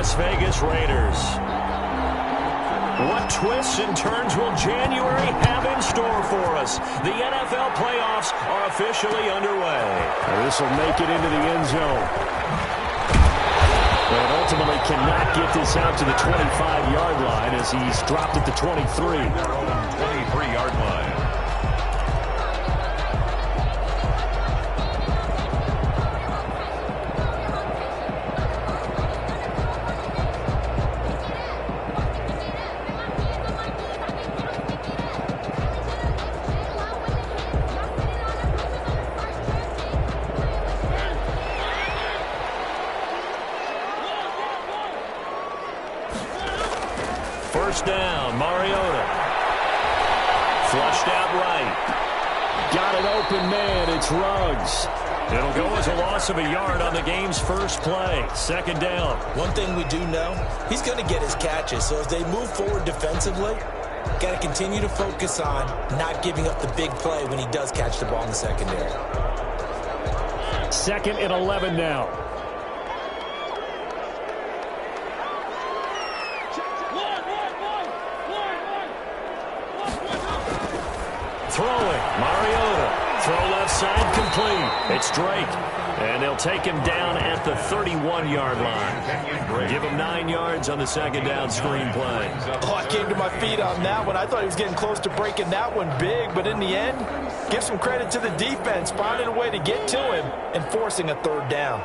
Las Vegas Raiders. What twists and turns will January have in store for us? The NFL playoffs are officially underway. This will make it into the end zone. But ultimately cannot get this out to the 25-yard line as he's dropped at the 23. 23-yard line. First down, Mariota. Flushed out right. Got an open man. It's Ruggs. It'll go as a loss of a yard on the game's first play. Second down. One thing we do know, he's going to get his catches. So as they move forward defensively, got to continue to focus on not giving up the big play when he does catch the ball in the secondary. Second and 11 now. Throwing, Mariota. Throw left side complete. It's Drake. And they'll take him down at the 31-yard line. Give him 9 yards on the second down screen play. Oh, I came to my feet on that one. I thought he was getting close to breaking that one big, but in the end, give some credit to the defense, finding a way to get to him and forcing a third down.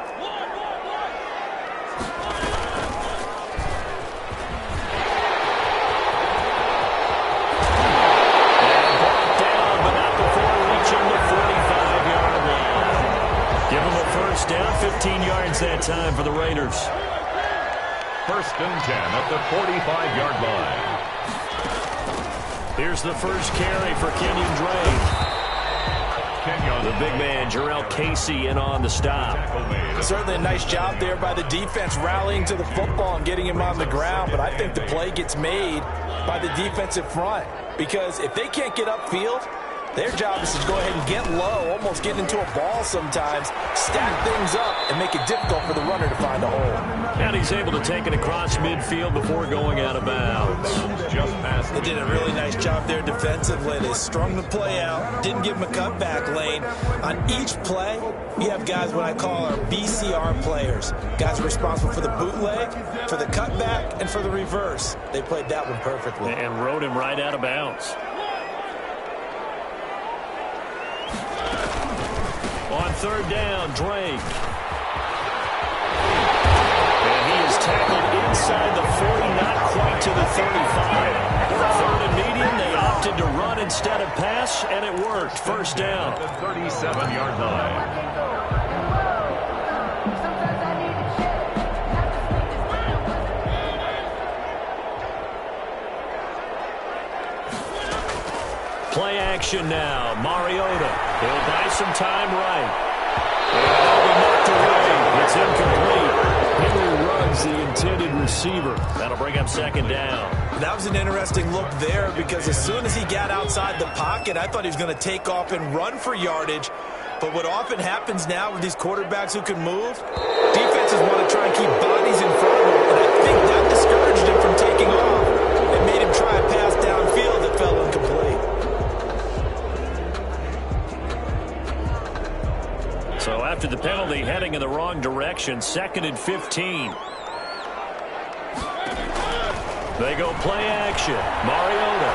Down 15 yards that time for the Raiders. First and 10 at the 45-yard line. Here's the first carry for Kenyon Drake. The big man, Jarrell Casey, in on the stop. Certainly a nice job there by the defense rallying to the football and getting him on the ground, but I think the play gets made by the defensive front because if they can't get upfield, their job is to go ahead and get low, almost get into a ball sometimes, stack things up, and make it difficult for the runner to find a hole. And he's able to take it across midfield before going out of bounds. They did a really nice job there defensively. They strung the play out, didn't give him a cutback lane. On each play, you have guys what I call our BCR players. Guys are responsible for the bootleg, for the cutback, and for the reverse. They played that one perfectly. And rode him right out of bounds. On third down, Drake. And he is tackled inside the 40, not quite to the 35. Third and medium, they opted to run instead of pass, and it worked. First down. The 37-yard line. Play action now. Mariota. He'll buy some time right. And that'll be knocked away. It's incomplete. Henry Ruggs, the intended receiver. That'll bring up second down. That was an interesting look there because as soon as he got outside the pocket, I thought he was going to take off and run for yardage. But what often happens now with these quarterbacks who can move, defenses want to try and keep bodies in front of them. And I think that discouraged him from taking off and made him try a pass downfield that fell incomplete. So after the penalty, heading in the wrong direction, second and 15. They go play action. Mariota.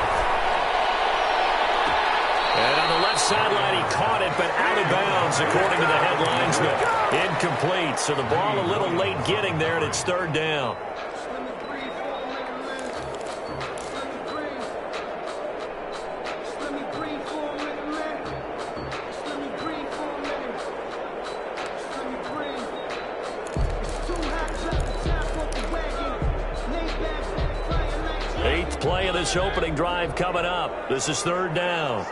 And on the left sideline, he caught it, but out of bounds, according to the headlinesman. Incomplete. So the ball a little late getting there, and it's third down. Eighth play of this opening drive coming up. This is third down.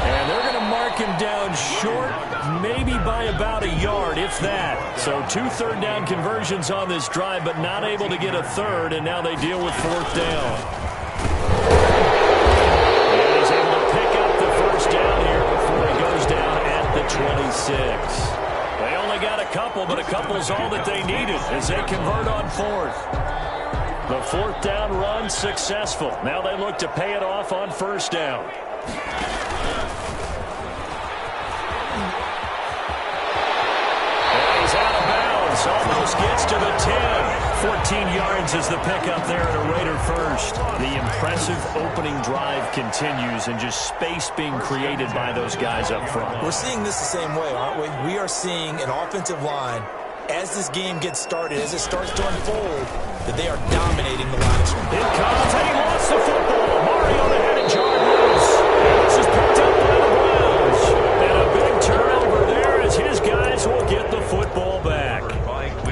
And they're going to mark him down short, maybe by about a yard, if that. So 2 third-down conversions on this drive, but not able to get a third, and now they deal with 4th down. And he's able to pick up the first down here before he goes down at the 26. They only got a couple, but a couple's all that they needed as they convert on 4th. The 4th down run successful. Now they look to pay it off on 1st down. And he's out of bounds. Almost gets to the 10. 14 yards is the pickup there at a Raider first. The impressive opening drive continues, and just space being created by those guys up front. We're seeing this the same way, aren't we? We are seeing an offensive line, as this game gets started, as it starts to unfold, that they are dominating the line of scrimmage. It comes, and he lost the football. Mariota had it jarred loose. And this is picked up by the Browns. And a big turnover there as his guys will get the football back.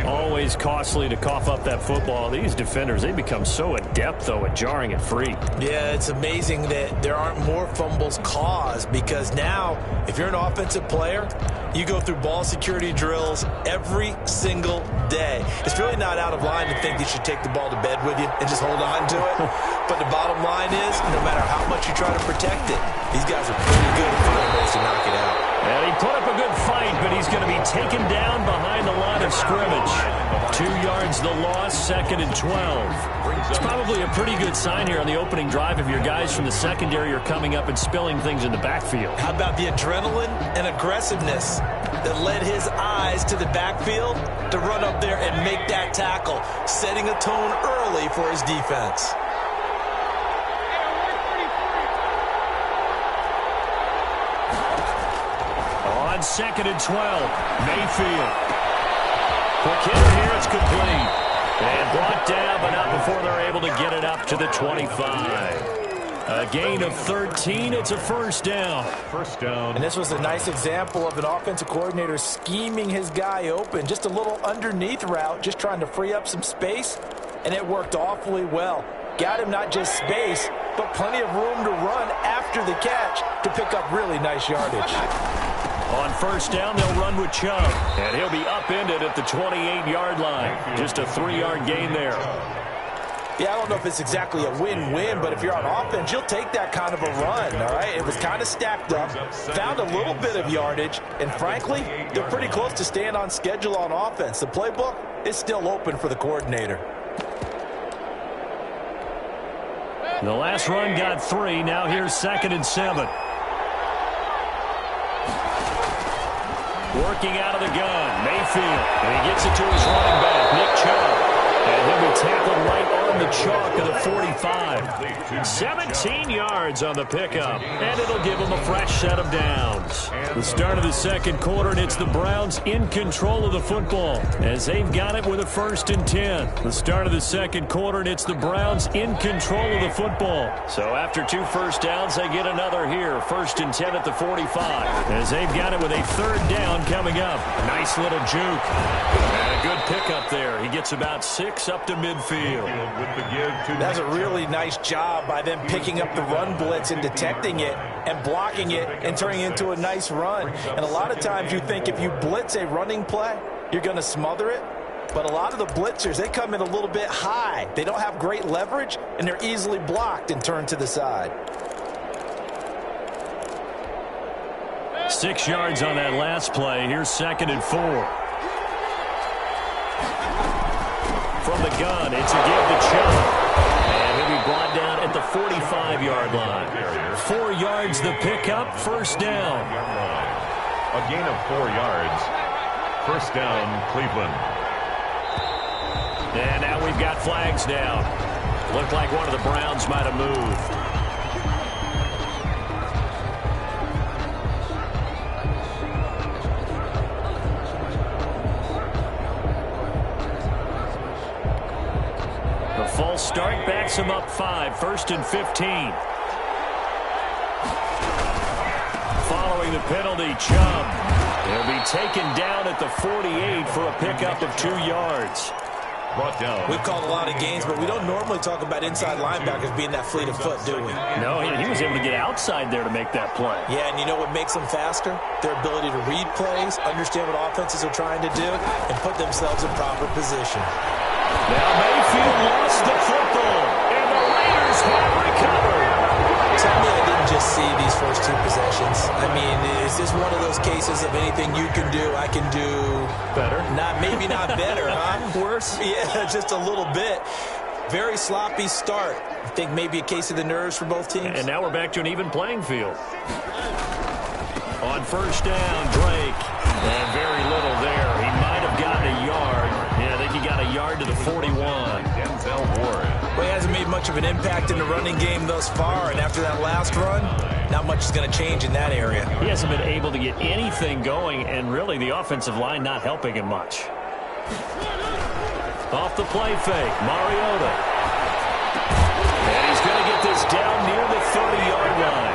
Always costly to cough up that football. These defenders, they become so adept, though, at jarring it free. Yeah, it's amazing that there aren't more fumbles caused, because now, if you're an offensive player, you go through ball security drills every single day. It's really not out of line to think you should take the ball to bed with you and just hold on to it. But the bottom line is, no matter how much you try to protect it, these guys are pretty good at finding ways to knock it out. And he put up a good fight, but he's going to be taken down behind the line of scrimmage. 2 yards the loss, 2nd and 12. It's probably a pretty good sign here on the opening drive if your guys from the secondary are coming up and spilling things in the backfield. How about the adrenaline and aggressiveness that led his eyes to the backfield to run up there and make that tackle, setting a tone early for his defense. On 2nd and 12, Mayfield. Quick hitter here, it's complete. And brought down, but not before they're able to get it up to the 25. A gain of 13, it's a 1st down. 1st down. And this was a nice example of an offensive coordinator scheming his guy open. Just a little underneath route, just trying to free up some space, and it worked awfully well. Got him not just space, but plenty of room to run after the catch to pick up really nice yardage. On 1st down, they'll run with Chubb, and he'll be upended at the 28-yard line. Just a 3-yard gain there. Yeah, I don't know if it's exactly a win-win, but if you're on offense, you'll take that kind of a run, all right? It was kind of stacked up, found a little bit of yardage, and frankly, they're pretty close to staying on schedule on offense. The playbook is still open for the coordinator. The last run got 3. Now here's 2nd and 7. Working out of the gun, Mayfield. And he gets it to his running back, Nick Chubb. And he'll be tackled right on the chalk of the 45. 17 yards on the pickup, and it'll give him a fresh set of downs. The start of the 2nd quarter, and it's the Browns in control of the football as they've got it with a 1st and 10. The start of the 2nd quarter, and it's the Browns in control of the football. So after 2 first downs, they get another here. 1st and 10 at the 45 as they've got it with a 3rd down coming up. Nice little juke. And a good pickup there. He gets about 6 up to midfield. That's a really nice job by them picking up the run blitz and detecting it and blocking it and turning it into a nice run. And a lot of times you think if you blitz a running play, you're going to smother it. But a lot of the blitzers, they come in a little bit high. They don't have great leverage, and they're easily blocked and turned to the side. 6 yards on that last play. Here's 2nd and 4. From the gun, it's a give to Chubb. And he'll be brought down at the 45-yard line. 4 yards the pickup, 1st down. A gain of 4 yards. 1st down, Cleveland. And now we've got flags down. Looked like one of the Browns might have moved. The false start backs him up 5, 1st and 15. Following the penalty, Chubb. He'll be taken down at the 48 for a pickup of 2 yards. brought down. We've called a lot of games, but we don't normally talk about inside linebackers being that fleet of foot, do we? No, he was able to get outside there to make that play. Yeah, and you know what makes them faster? Their ability to read plays, understand what offenses are trying to do, and put themselves in proper position. Now Mayfield lost the football, and the Raiders have recovered. Tell me I didn't just see these first two possessions. I mean, is this one of those cases of anything you can do, I can do better? Maybe not better, huh? Worse? Yeah, just a little bit. Very sloppy start. I think maybe a case of the nerves for both teams. And now we're back to an even playing field. On first down, Drake. And very little there. He might have gotten a yard. Yeah, I think he got a yard to the 41. Denzel Ward. Well, he hasn't made much of an impact in the running game thus far, and after that last run, not much is going to change in that area. He hasn't been able to get anything going, and really the offensive line not helping him much. Off the play fake, Mariota. And he's going to get this down near the 30-yard line.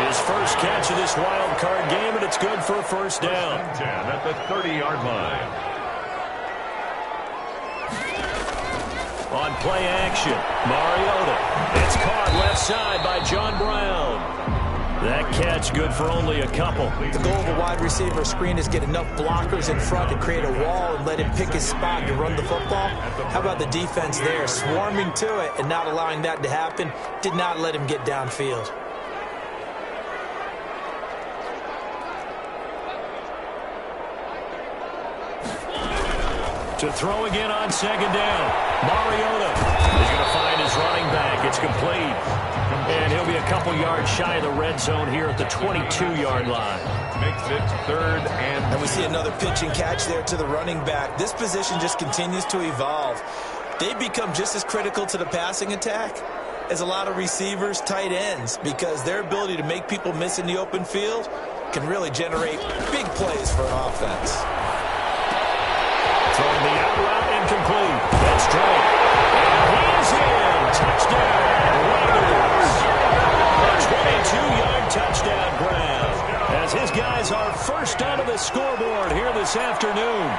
His first catch of this wild card game, and it's good for a first down. 10 at the 30-yard line. On play action, Mariota. It's caught left side by John Brown. That catch good for only a couple. The goal of a wide receiver screen is get enough blockers in front to create a wall and let him pick his spot to run the football. How about the defense there, swarming to it and not allowing that to happen? Did not let him get downfield. To throw again on second down. Mariota is going to find his running back. It's complete. And he'll be a couple yards shy of the red zone here at the 22-yard line. Makes it 3rd and we see another pitch and catch there to the running back. This position just continues to evolve. They've become just as critical to the passing attack as a lot of receivers, tight ends, because their ability to make people miss in the open field can really generate big plays for an offense. Throwing the out route incomplete. That's Drake. And he's in. Touchdown, Raiders. A 22-yard touchdown grab. As his guys are first onto the scoreboard here this afternoon.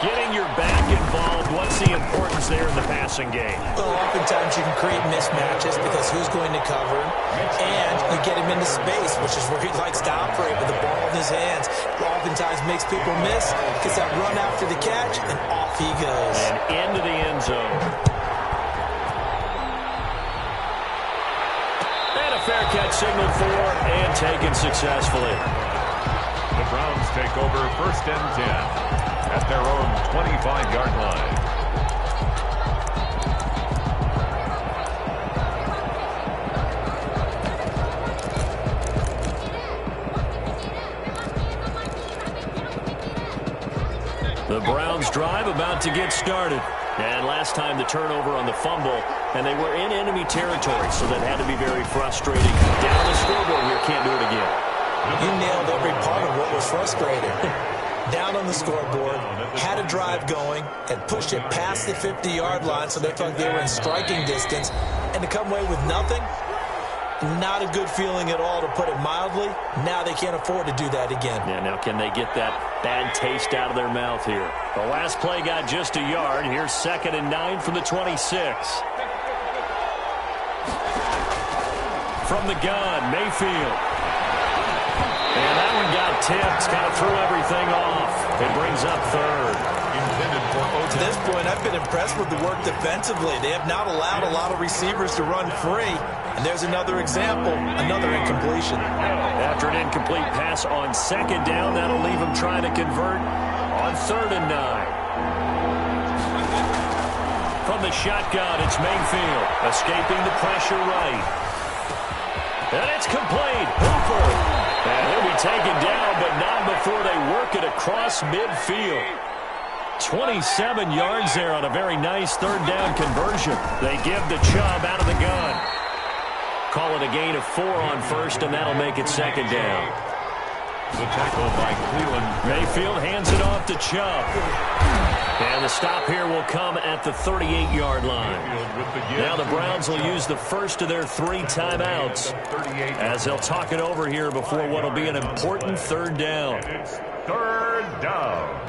Getting your back involved, what's the importance there in the passing game? Well, oftentimes you can create mismatches because who's going to cover, and you get him into space, which is where he likes to operate with the ball in his hands. Oftentimes makes people miss, gets that run after the catch, and off he goes. And into the end zone. And a fair catch signaled for and taken successfully. the Browns take over 1st and 10. At their own 25-yard line. The Browns drive about to get started. And last time the turnover on the fumble, and they were in enemy territory, so that had to be very frustrating. Down the scoreboard here, can't do it again. You nailed every part of what was frustrating. Down on the scoreboard, had a drive going, and pushed it past the 50-yard line so they felt like they were in striking distance. And to come away with nothing, not a good feeling at all, to put it mildly. Now they can't afford to do that again. Yeah, now can they get that bad taste out of their mouth here? The last play got just a yard. Here's 2nd and 9 from the 26. From the gun, Mayfield. And that one got tipped, kind of threw everything off. It brings up 3rd. To this point, I've been impressed with the work defensively. They have not allowed a lot of receivers to run free. And there's another example, another incompletion. After an incomplete pass on 2nd down, that'll leave him trying to convert on 3rd and 9. From the shotgun, it's Mayfield, escaping the pressure right. And it's complete. Hooper. And he'll be taken down, but not before they work it across midfield. 27 yards there on a very nice 3rd down conversion. They give the Chubb out of the gun. Call it a gain of 4 on 1st, and that'll make it 2nd down. The tackle by Cleveland. Mayfield hands it off to Chubb. And the stop here will come at the 38-yard line. Now the Browns will use the first of their 3 timeouts as they'll talk it over here before what will be an important 3rd down. It's 3rd down.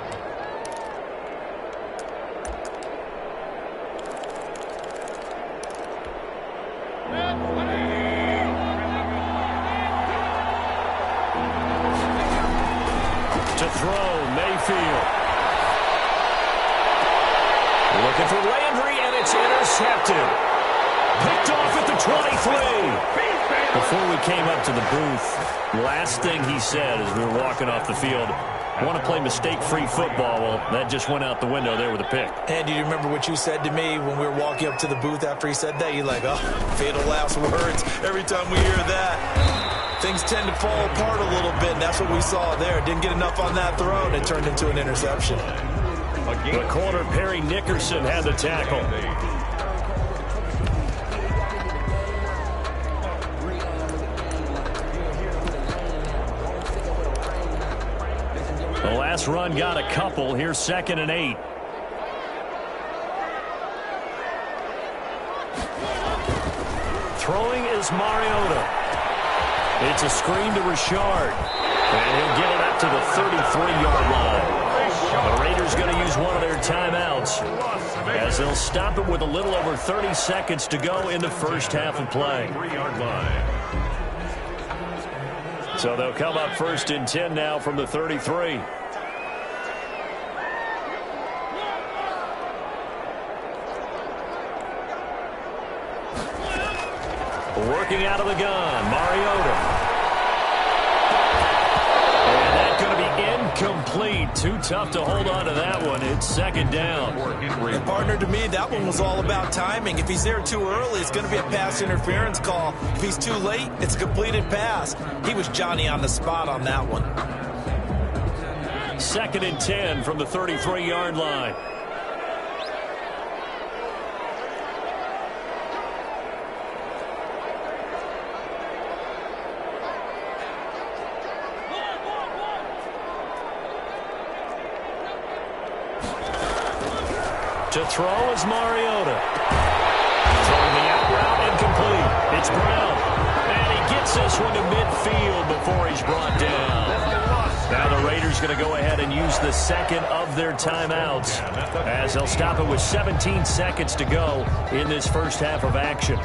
throw, Mayfield. Looking for Landry, and it's intercepted. Picked off at the 23. Before we came up to the booth, last thing he said as we were walking off the field, I want to play mistake-free football. Well, that just went out the window there with a pick. And do you remember what you said to me when we were walking up to the booth after he said that? You're like, oh, fatal last words. Every time we hear that, things tend to fall apart a little bit, and that's what we saw there. Didn't get enough on that throw, and it turned into an interception. The corner, Perry Nickerson, had the tackle. The last run got a couple. Here's 2nd and 8. Throwing is Mariota. It's a screen to Richard. And he'll get it up to the 33-yard line. The Raiders going to use one of their timeouts as they'll stop it with a little over 30 seconds to go in the first half of play. 3-yard line. So they'll come up 1st and 10 now from the 33. Working out of the gun, Mariota. And that's going to be incomplete. Too tough to hold on to that one. It's 2nd down. And partner, to me, that one was all about timing. If he's there too early, it's going to be a pass interference call. If he's too late, it's a completed pass. He was Johnny on the spot on that one. 2nd and 10 from the 33-yard line. To throw is Mariota. Throwing the out route incomplete. It's Brown. And he gets this one to midfield before he's brought down. Now the Raiders going to go ahead and use the 2nd of their timeouts as they'll stop it with 17 seconds to go in this first half of action.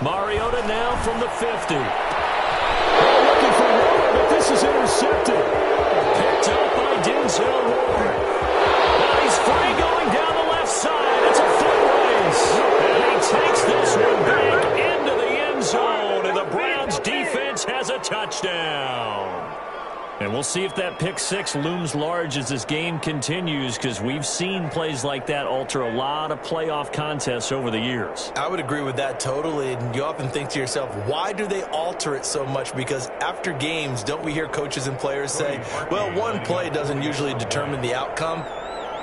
Mariota now from the 50. Looking for Ward, but this is intercepted. Picked up by Denzel Ward. Now he's free going down the left side. It's a foot race. And he takes this one back into the end zone. And the Browns defense has a touchdown. And we'll see if that pick six looms large as this game continues, because we've seen plays like that alter a lot of playoff contests over the years. I would agree with that totally, and you often think to yourself, why do they alter it so much? Because after games, don't we hear coaches and players say, well, one play doesn't usually determine the outcome?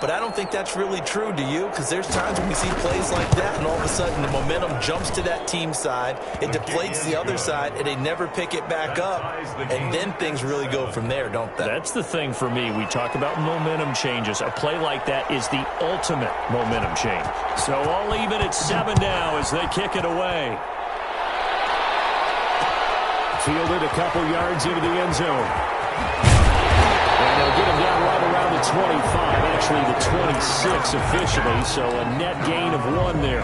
But I don't think that's really true, do you? Because there's times when we see plays like that, and all of a sudden the momentum jumps to that team side, it deflates the other side, and they never pick it back up, and then things really go from there, don't they? That's the thing for me. We talk about momentum changes. A play like that is the ultimate momentum change. So all even at 7 now as they kick it away. Fielded a couple yards into the end zone. And they'll get him down right around the 25, actually the 26 officially, so a net gain of 1 there.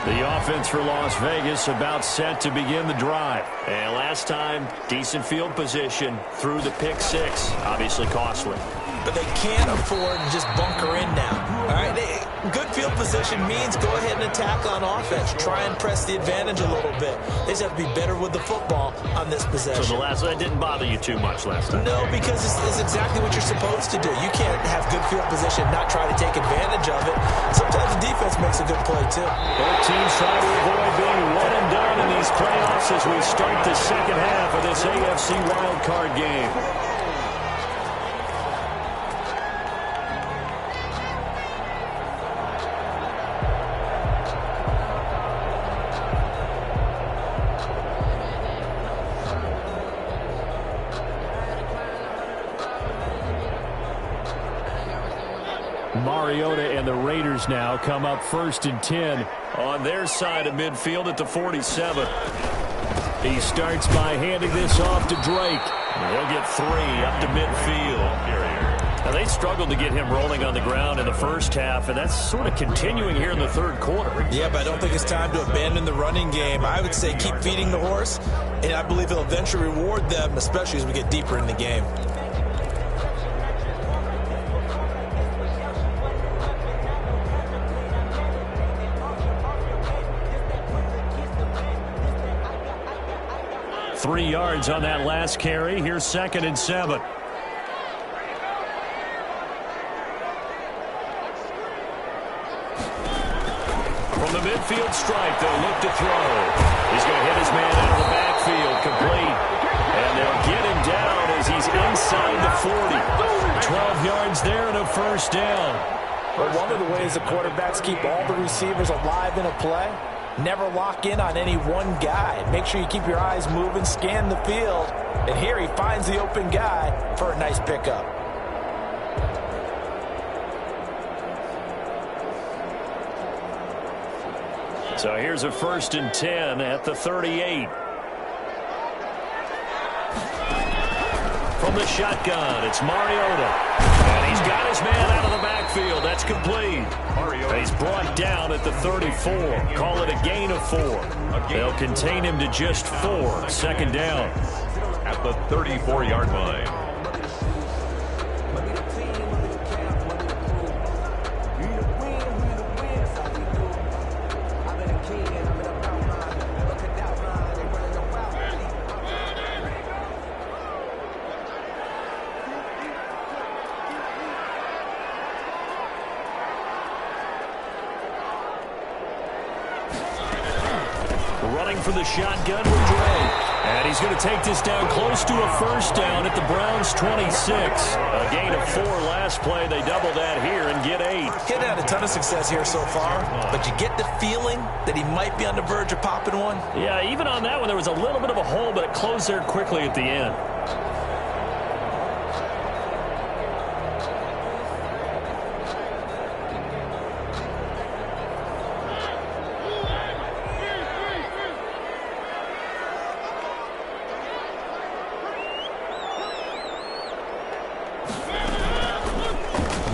The offense for Las Vegas about set to begin the drive. And last time, decent field position through the pick six, obviously costly. But they can't afford to just bunker in now. All right, good field position means go ahead and attack on offense. Try and press the advantage a little bit. They just have to be better with the football on this possession. So that didn't bother you too much last time? No, because it's exactly what you're supposed to do. You can't have good field position and not try to take advantage of it. Sometimes the defense makes a good play, too. Both teams try to avoid being one and done in these playoffs as we start the second half of this AFC wildcard game. Mariota and the Raiders now come up 1st and 10 on their side of midfield at the 47. He starts by handing this off to Drake. He'll get 3 up to midfield. Now, they struggled to get him rolling on the ground in the first half, and that's sort of continuing here in the third quarter. Yeah, but I don't think it's time to abandon the running game. I would say keep feeding the horse, and I believe he'll eventually reward them, especially as we get deeper in the game. Three yards on that last carry. Here's 2nd and 7. From the midfield stripe, they'll look to throw. He's going to hit his man out of the backfield, complete. And they'll get him down as he's inside the 40. 12 yards there and a first down. But one of the ways the quarterbacks keep all the receivers alive in a play, never lock in on any one guy. Make sure you keep your eyes moving, scan the field. And here he finds the open guy for a nice pickup. So here's a 1st and 10 at the 38. From the shotgun, it's Mariota. And he's got his man out of the backfield. That's complete. He's brought down at the 34. Call it a gain of 4. They'll contain him to just 4. 2nd down. At the 34-yard line. Running for the shotgun with Drake. And he's going to take this down close to a first down at the Browns' 26. A gain of 4 last play. They double that here and get 8. He's had a ton of success here so far, but you get the feeling that he might be on the verge of popping one. Yeah, even on that one, there was a little bit of a hole, but it closed there quickly at the end.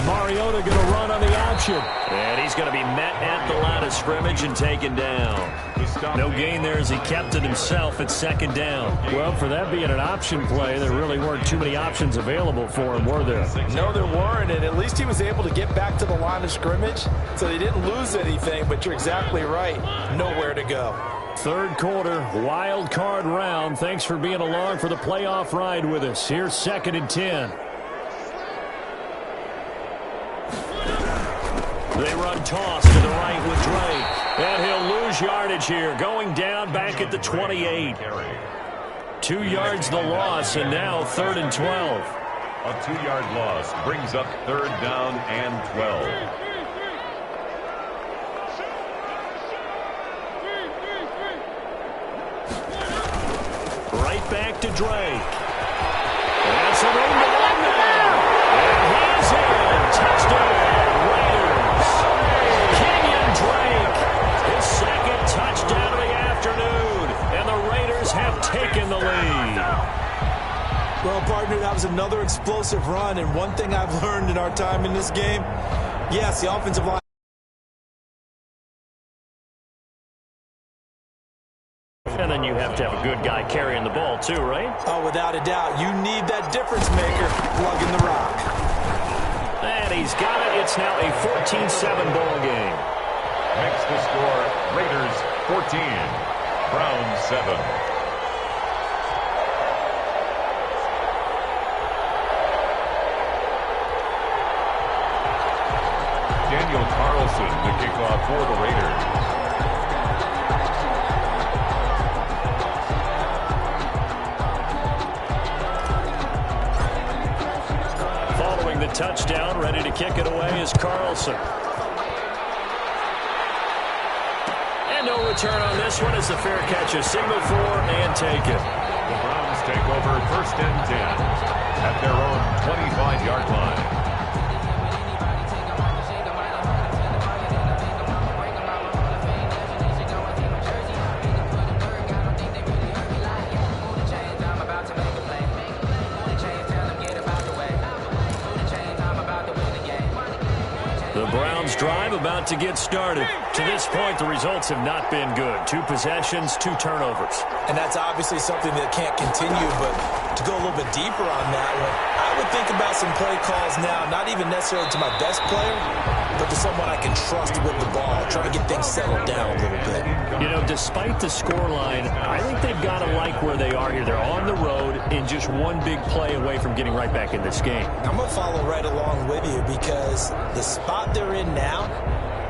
Mariota going to run on the option. And he's going to be met at the line of scrimmage and taken down. No gain there as he kept it himself at 2nd down. Well, for that being an option play, there really weren't too many options available for him, were there? No, there weren't, and at least he was able to get back to the line of scrimmage, so they didn't lose anything, but you're exactly right. Nowhere to go. Third quarter, wild card round. Thanks for being along for the playoff ride with us. Here's 2nd and 10. They run toss to the right with Drake. And he'll lose yardage here, going down back at the 28. 2 yards the loss, and now 3rd and 12. A 2-yard loss brings up 3rd down and 12. Right back to Drake. That's a room to run now. And he's in. Touchdown. His 2nd touchdown of the afternoon, and the Raiders have taken the lead. Well, partner, that was another explosive run, and one thing I've learned in our time in this game, yes, the offensive line. And then you have to have a good guy carrying the ball too, right? Oh, without a doubt. You need that difference maker plugging the rock. And he's got it. It's now a 14-7 ball game. Makes the score Raiders 14, Browns 7. Daniel Carlson to kick off for the Raiders. Following the touchdown, ready to kick it away is Carlson. No return on this one as the fair catch is signaled for and taken. The Browns take over 1st and 10 at their own 25-yard line. The Browns' drive about to get started. To this point, the results have not been good. 2 possessions, 2 turnovers. And that's obviously something that can't continue, but to go a little bit deeper on that one, I would think about some play calls now, not even necessarily to my best player, but to someone I can trust with the ball, trying to get things settled down a little bit. You know, despite the scoreline, I think they've got to like where they are here. They're on the road and just one big play away from getting right back in this game. I'm going to follow right along with you because the spot they're in now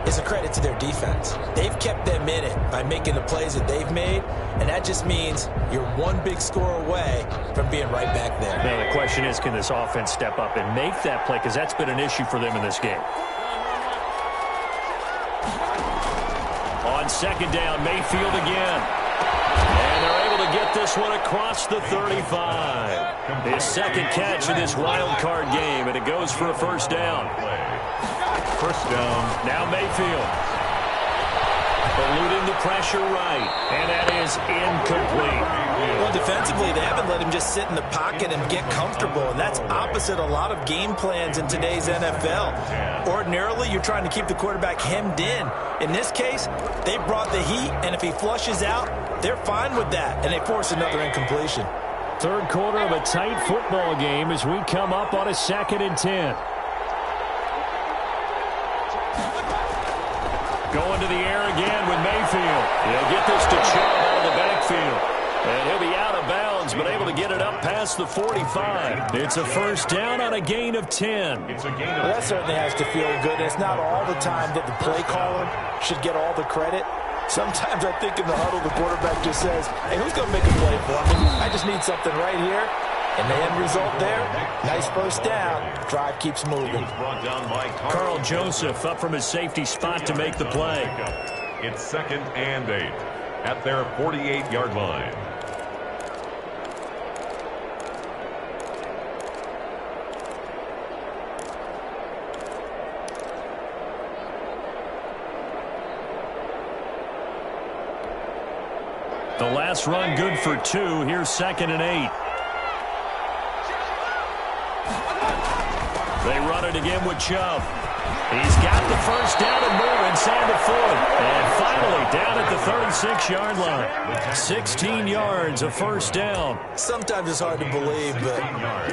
is a credit to their defense. They've kept them in it by making the plays that they've made, and that just means you're one big score away from being right back there. Now, the question is, can this offense step up and make that play? Because that's been an issue for them in this game. On second down, Mayfield again. And they're able to get this one across the 35. His second catch in this wild card game, and it goes for a first down. First down. Now Mayfield. Eluding the pressure right. And that is incomplete. Well, defensively, they haven't let him just sit in the pocket and get comfortable, and that's opposite a lot of game plans in today's NFL. Ordinarily, you're trying to keep the quarterback hemmed in. In this case, they brought the heat, and if he flushes out, they're fine with that, and they force another incompletion. Third quarter of a tight football game as we come up on a 2nd and 10. Going to the air again with Mayfield. He'll get this to Chubb out of the backfield. And he'll be out of bounds, but able to get it up past the 45. It's a first down on a gain of 10. Well, that certainly has to feel good. It's not all the time that the play caller should get all the credit. Sometimes I think in the huddle, the quarterback just says, hey, who's going to make a play for me? I just need something right here. And the end result there, nice first down. Drive keeps moving. Carl Joseph up from his safety spot to make the play. It's 2nd and 8 at their 48-yard line. The last run good for 2. Here's 2nd and 8. They run it again with Chubb. He's got the first down and more inside the 40. And finally down at the 36-yard line. 16 yards, a first down. Sometimes it's hard to believe, but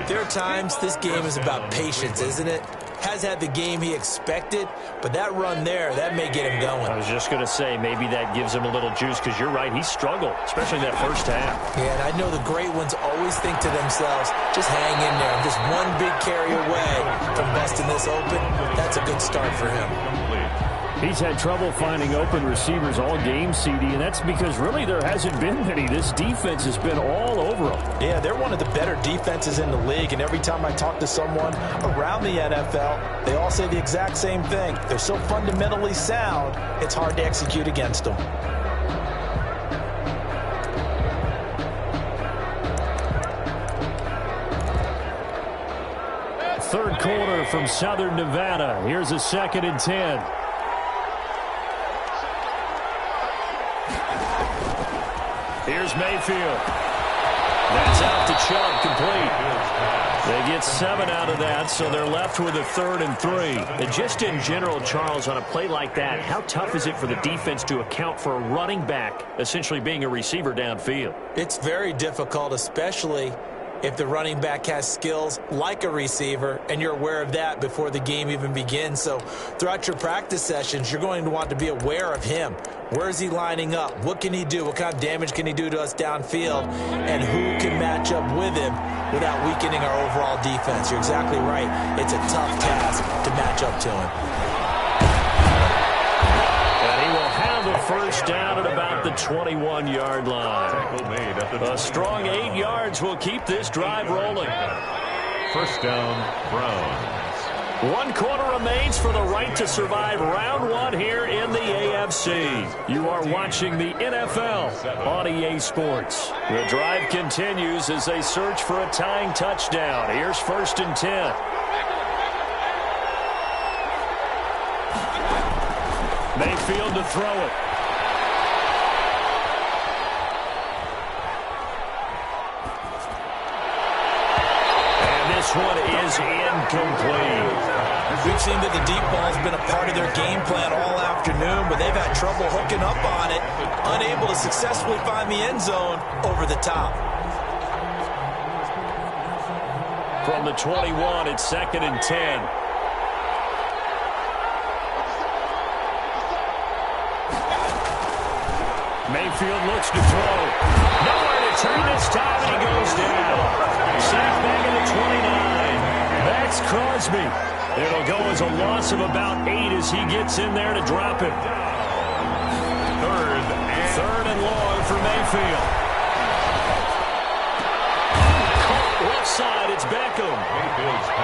there are times this game is about patience, isn't it? Has had the game he expected, but that run there, that may get him going. I was just going to say, maybe that gives him a little juice, because you're right, he struggled, especially that first half. Yeah, and I know the great ones always think to themselves, just hang in there. I'm just one big carry away from busting this open. That's a good start for him. He's had trouble finding open receivers all game, CD, and that's because really there hasn't been many. This defense has been all over them. Yeah, they're one of the better defenses in the league, and every time I talk to someone around the NFL, they all say the exact same thing. They're so fundamentally sound, it's hard to execute against them. Third quarter from Southern Nevada. Here's a 2nd and 10. Here's Mayfield. That's out to Chubb, complete. They get 7 out of that, so they're left with a 3rd and 3. And just in general, Charles, on a play like that, how tough is it for the defense to account for a running back essentially being a receiver downfield? It's very difficult, especially if the running back has skills like a receiver, and you're aware of that before the game even begins. So throughout your practice sessions, you're going to want to be aware of him. Where is he lining up? What can he do? What kind of damage can he do to us downfield? And who can match up with him without weakening our overall defense? You're exactly right. It's a tough task to match up to him. And he will have the first down at about the 21-yard line. A strong 8 yards will keep this drive rolling. First down, Browns. 1 quarter remains for the right to survive round 1 here in the AFC. You are watching the NFL on EA Sports. The drive continues as they search for a tying touchdown. Here's 1st and 10. Mayfield to throw it. And this one is incomplete. We've seen that the deep ball has been a part of their game plan all afternoon, but they've had trouble hooking up on it, unable to successfully find the end zone over the top. From the 21, it's 2nd and 10. Mayfield looks to throw. Nowhere to turn this time, and he goes down. Sacked back at the 29. Max Crosby. It'll go as a loss of about 8 as he gets in there to drop it. Third and long for Mayfield. Caught left side, it's Beckham.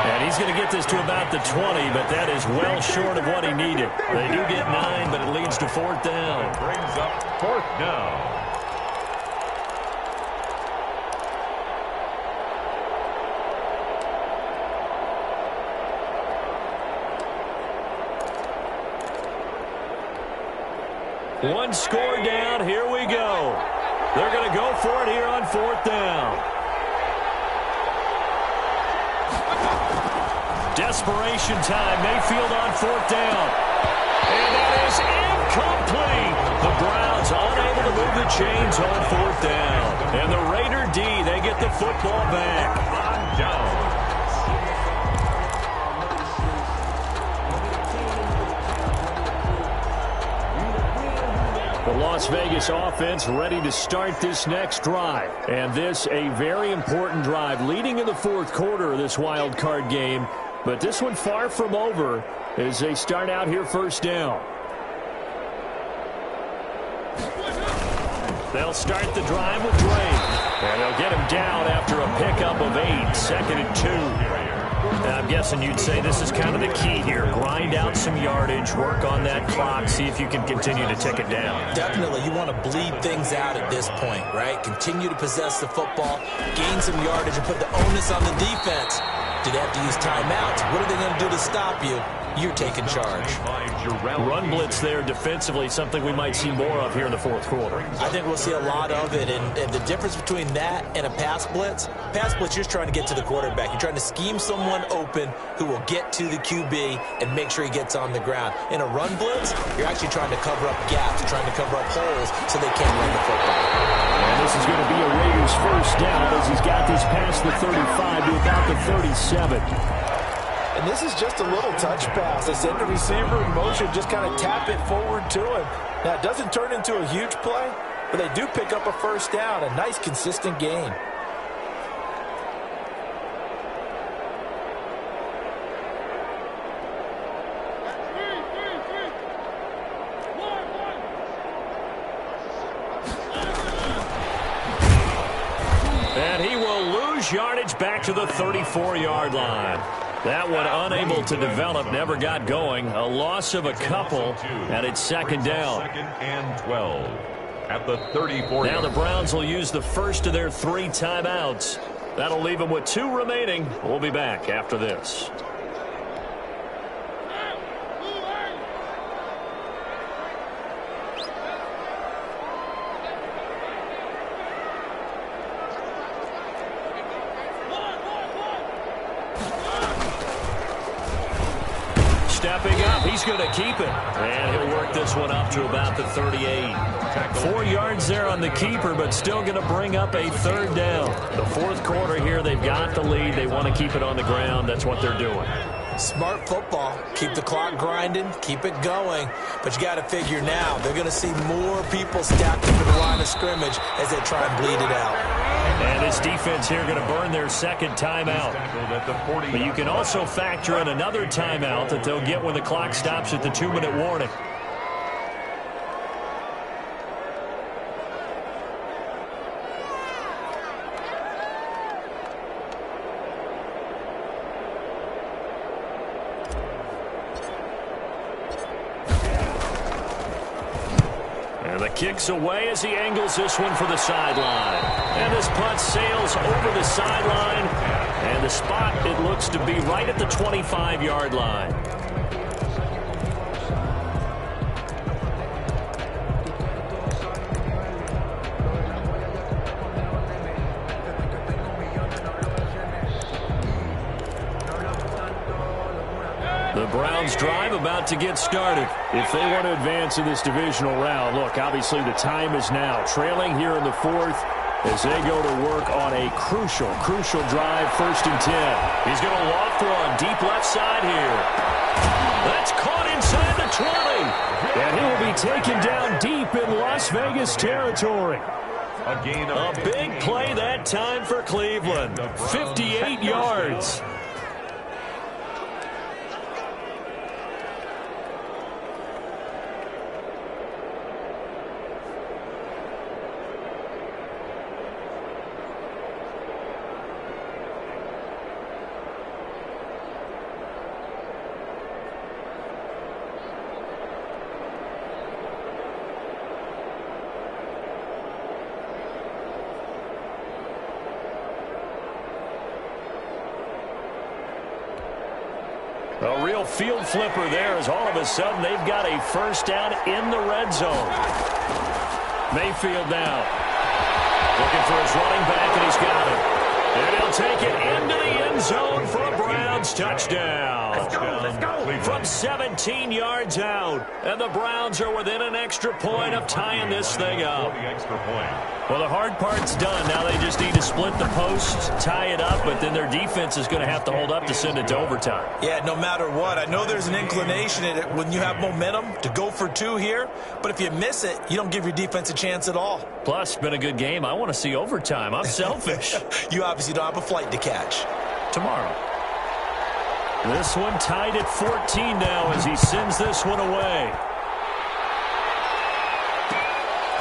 And he's going to get this to about the 20, but that is well short of what he needed. They do get 9, but it leads to 4th down. Brings up 4th down. One score down. Here we go. They're going to go for it here on 4th down. Desperation time. Mayfield on 4th down. And that is incomplete. The Browns unable to move the chains on 4th down. And the Raider D, they get the football back. On down. The Las Vegas offense ready to start this next drive. And this a very important drive leading in the 4th quarter of this wild card game. But this one far from over as they start out here 1st down. They'll start the drive with Drake. And they'll get him down after a pickup of 8. 2nd and 2. I'm guessing you'd say this is kind of the key here. Grind out some yardage, work on that clock, see if you can continue to tick it down. Definitely. You want to bleed things out at this point, right? Continue to possess the football, gain some yardage, and put the onus on the defense. Do they have to use timeouts? What are they going to do to stop you? You're taking charge. Run blitz there defensively, something we might see more of here in the 4th quarter. I think we'll see a lot of it, and the difference between that and a pass blitz, you're just trying to get to the quarterback. You're trying to scheme someone open who will get to the QB and make sure he gets on the ground. In a run blitz, you're actually trying to cover up gaps, trying to cover up holes so they can't run the football. And this is going to be a Raiders 1st down as he's got this past the 35 to about the 37. And this is just a little touch pass. They send the receiver in motion, just kind of tap it forward to him. Now, it doesn't turn into a huge play, but they do pick up a 1st down. A nice, consistent gain. And he will lose yardage back to the 34-yard line. That one unable to develop, never got going. A loss of a couple, and it's 2nd down. 2nd and 12 at the 34. Now the Browns will use the first of their 3 timeouts. That'll leave them with 2 remaining. We'll be back after this. Stepping up, he's going to keep it. And he'll work this one up to about the 38. 4 yards there on the keeper, but still going to bring up a 3rd down. The 4th quarter here, they've got the lead. They want to keep it on the ground. That's what they're doing. Smart football. Keep the clock grinding. Keep it going. But you got to figure now, they're going to see more people stacked up in the line of scrimmage as they try and bleed it out. And this defense here going to burn their 2nd timeout. But you can also factor in another timeout that they'll get when the clock stops at the 2-minute warning. And the kick's away as he angles this one for the sideline. And this punt sails over the sideline. And the spot, it looks to be right at the 25-yard line. The Browns drive about to get started. If they want to advance in this divisional round, look, obviously the time is now. Trailing here in the fourth as they go to work on a crucial drive, 1st and 10. He's going to loft one deep left side here. That's caught inside the 20. And he will be taken down deep in Las Vegas territory. A big play that time for Cleveland. 58 yards. A real field flipper there as all of a sudden they've got a first down in the red zone. Mayfield now. Looking for his running back, and he's got it. And he'll take it into the end zone for a Browns touchdown. Let's go. From 17 yards out. And the Browns are within an extra point of tying this thing up. Well, the hard part's done. Now they just need to split the post, tie it up, but then their defense is going to have to hold up to send it to overtime. Yeah, no matter what. I know there's an inclination in it when you have momentum to go for 2 here, but if you miss it, you don't give your defense a chance at all. Plus, it's been a good game. I want to see overtime. I'm selfish. You obviously don't have a flight to catch. Tomorrow. This one tied at 14 now as he sends this one away.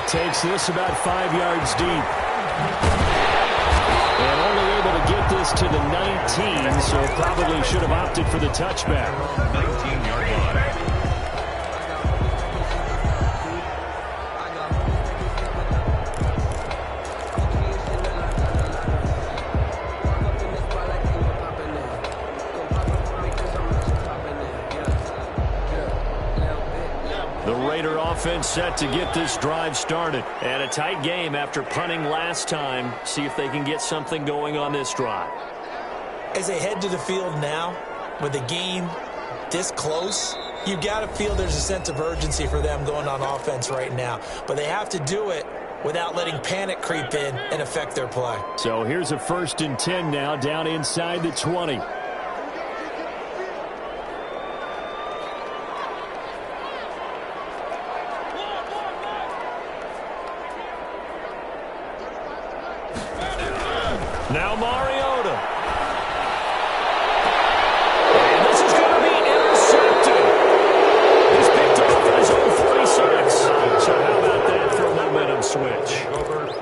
Takes this about 5 yards deep. And only able to get this to the 19, so probably should have opted for the touchback. 19-yard line. Offense set to get this drive started. And a tight game after punting last time. See if they can get something going on this drive. As they head to the field now, with the game this close, you've got to feel there's a sense of urgency for them going on offense right now. But they have to do it without letting panic creep in and affect their play. So here's a 1st and 10 now down inside the 20. Now Mariota. And this is going to be intercepted. He's picked off at his own 46. So how about that for a momentum switch?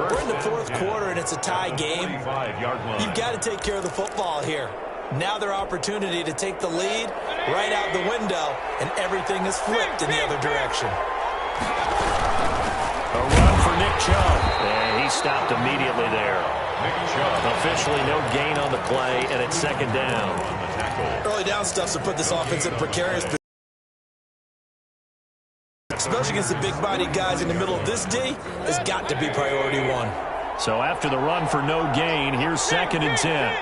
We're in the 4th quarter, and it's a tie game. You've got to take care of the football here. Now their opportunity to take the lead right out the window, and everything is flipped in the other direction. A run for Nick Chubb. And he stopped immediately there. Officially no gain on the play, and it's 2nd down. Early down stuff to put this offense in a precarious position. Especially against the big-bodied guys in the middle of this D, has got to be priority 1. So after the run for no gain, here's 2nd and 10.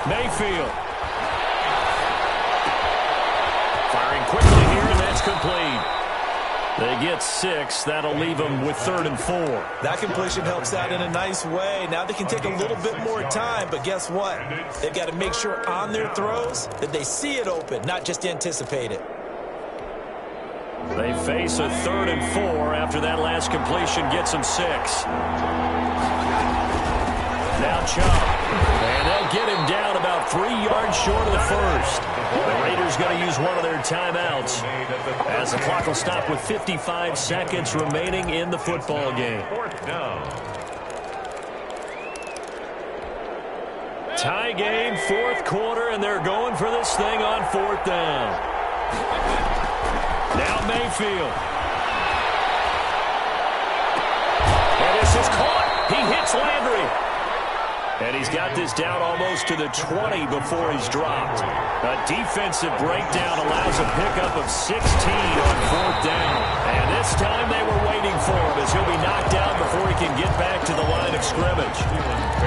Mayfield. Firing quickly here, and that's complete. They get 6. That'll leave them with 3rd and 4. That completion helps out in a nice way. Now they can take a little bit more time, but guess what? They've got to make sure on their throws that they see it open, not just anticipate it. They face a 3rd and 4 after that last completion gets them 6. Now Chubb. And they'll get him down about 3 yards short of the first. The Raiders going to use one of their timeouts as the clock will stop with 55 seconds remaining in the football game. Tie game, 4th quarter, and they're going for this thing on 4th down. Now Mayfield. And this is caught. He hits Landry. And he's got this down almost to the 20 before he's dropped. A defensive breakdown allows a pickup of 16 on 4th down. And this time they were waiting for him as he'll be knocked down before he can get back to the line of scrimmage.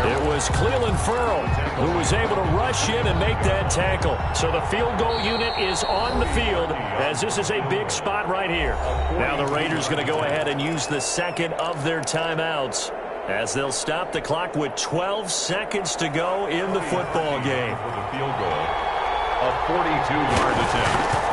It was Cleveland Ferrell who was able to rush in and make that tackle. So the field goal unit is on the field as this is a big spot right here. Now the Raiders going to go ahead and use the second of their timeouts as they'll stop the clock with 12 seconds to go in the football game. For the field goal, a 42-yard attempt.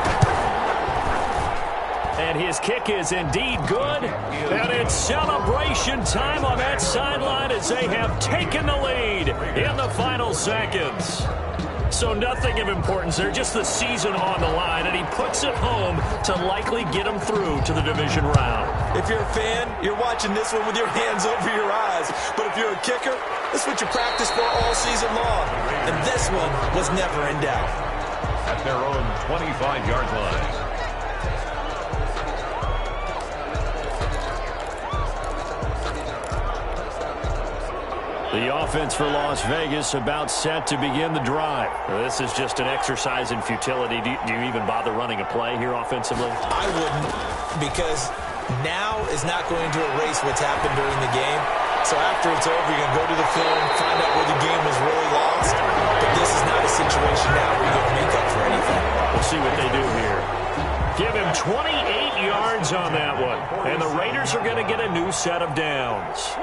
And his kick is indeed good. And it's celebration time on that sideline as they have taken the lead in the final seconds. So nothing of importance there, just the season on the line, and he puts it home to likely get him through to the division round. If you're a fan, you're watching this one with your hands over your eyes. But if you're a kicker, this is what you practice for all season long. And this one was never in doubt. At their own 25-yard line. The offense for Las Vegas about set to begin the drive. This is just an exercise in futility. Do you even bother running a play here offensively? I wouldn't, because now is not going to erase what's happened during the game. So after it's over, you're going to go to the film, find out where the game was really lost. But this is not a situation now where you're going to make up for anything. We'll see what they do here. Give him 28 yards on that one. And the Raiders are going to get a new set of downs.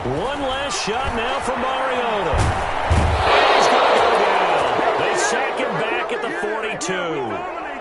One last shot now for Mariota. And he's going to go down. They sack him back at the 42.